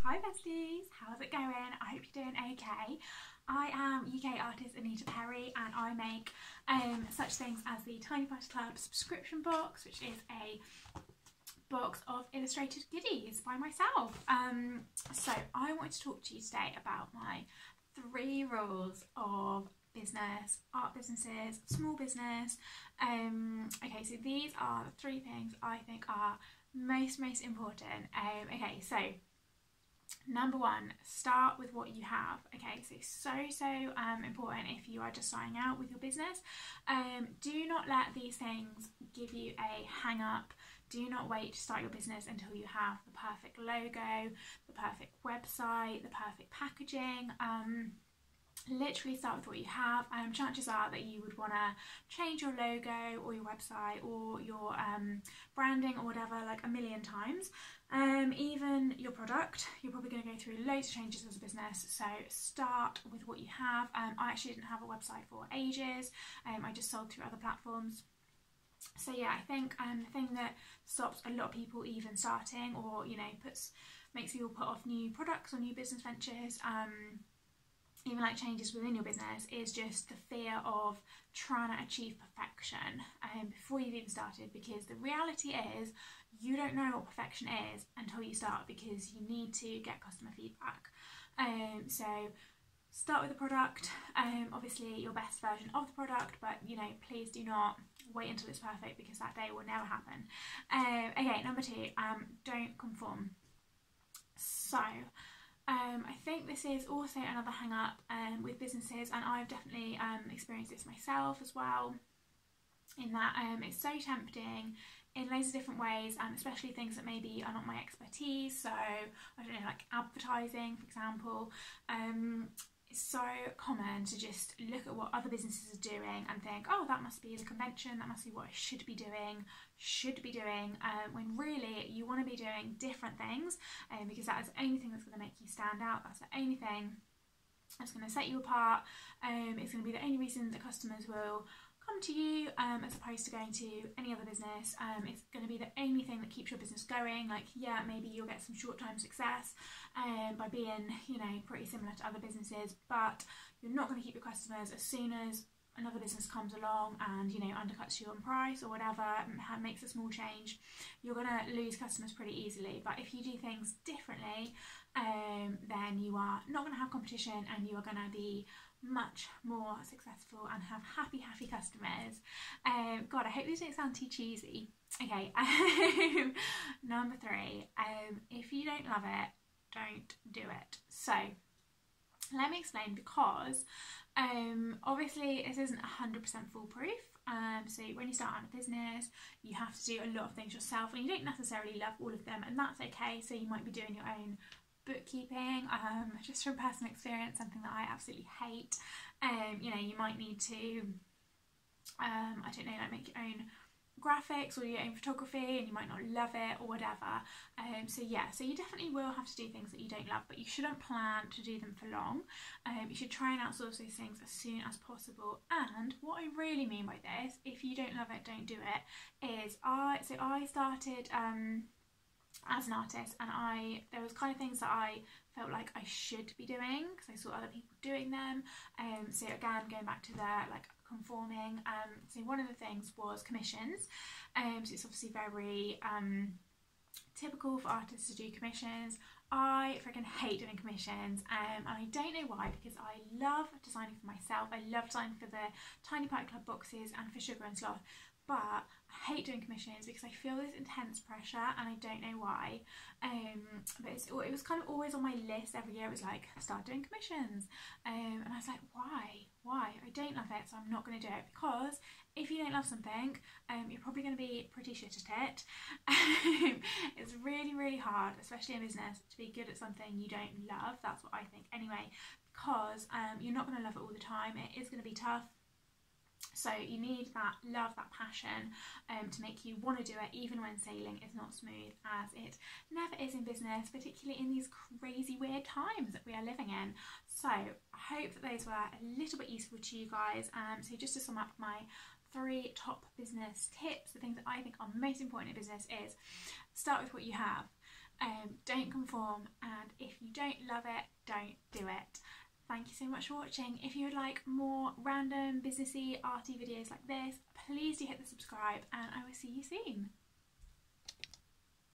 Hi besties, how's it going? I hope you're doing okay. I am UK artist Anita and I make such things as the Tiny Party Club subscription box, which is a box of illustrated goodies by myself. So I wanted to talk to you today about my 3 rules of business, art businesses, small business. Okay, so these are the 3 things I think are most important. Okay, so number 1, start with what you have. Okay, so important if you are just starting out with your business. Do not let these things give you a hang up. Do not wait to start your business until you have the perfect logo, the perfect website, the perfect packaging. Literally start with what you have. Chances are that you would want to change your logo or your website or your branding or whatever like a million times. Even your product, you're probably going to go through loads of changes as a business, so start with what you have. I actually didn't have a website for ages. I just sold through other platforms. So yeah, I think the thing that stops a lot of people even starting, or makes people put off new products or new business ventures, even like changes within your business, is just the fear of trying to achieve perfection before you've even started, because the reality is you don't know what perfection is until you start, because you need to get customer feedback. So start with the product, obviously your best version of the product, but please do not wait until it's perfect, because that day will never happen. Okay, number 2, don't conform. So I think this is also another hang up with businesses, and I've definitely experienced this myself as well, in that it's so tempting in loads of different ways, especially things that maybe are not my expertise. So I don't know, like advertising, for example. It's so common to just look at what other businesses are doing and think, oh, that must be the convention, that must be what I should be doing, when really you want to be doing different things, because that is the only thing that's going to make you stand out. That's the only thing that's going to set you apart. It's going to be the only reason that customers will come to you, as opposed to going to any other business. It's going to be the only thing that keeps your business going. Like, yeah, maybe you'll get some short-term success by being, pretty similar to other businesses, but you're not going to keep your customers. As soon as another business comes along and undercuts you on price or whatever, makes a small change, you're going to lose customers pretty easily. But if you do things differently, then you are not going to have competition, and you are going to be much more successful and have happy customers. God, I hope these don't sound too cheesy. Okay, number 3, if you don't love it, don't do it. So let me explain, because obviously this isn't 100% foolproof. So when you start out a business, you have to do a lot of things yourself, and you don't necessarily love all of them, and that's okay. So you might be doing your own bookkeeping, just from personal experience, something that I absolutely hate. You might need to I don't know, like make your own graphics or your own photography, and you might not love it or whatever. So you definitely will have to do things that you don't love, but you shouldn't plan to do them for long. You should try and outsource those things as soon as possible. And what I really mean by this, if you don't love it, don't do it, is I started as an artist, and there was kind of things that I felt like I should be doing because I saw other people doing them. So again, going back to the conforming, so one of the things was commissions. So it's obviously very typical for artists to do commissions. I freaking hate doing commissions, and I don't know why, because I love designing for myself. I love designing for the Tiny Party Club boxes and for Sugar and Sloth, but I hate doing commissions because I feel this intense pressure, and I don't know why. But it was kind of always on my list every year. It was like, start doing commissions, and I was like, why? I don't love it, so I'm not going to do it. Because if you don't love something, you're probably going to be pretty shit at it. It's really hard, especially in business, to be good at something you don't love. That's what I think anyway, because you're not going to love it all the time. It is going to be tough. So you need that love, that passion, to make you want to do it, even when sailing is not smooth, as it never is in business, particularly in these crazy weird times that we are living in. So I hope that those were a little bit useful to you guys. So just to sum up my 3 top business tips, the things that I think are most important in business is start with what you have. don't conform, and if you don't love it, don't do it. Thank you so much for watching. If you would like more random businessy arty videos like this, please do hit the subscribe, and I will see you soon.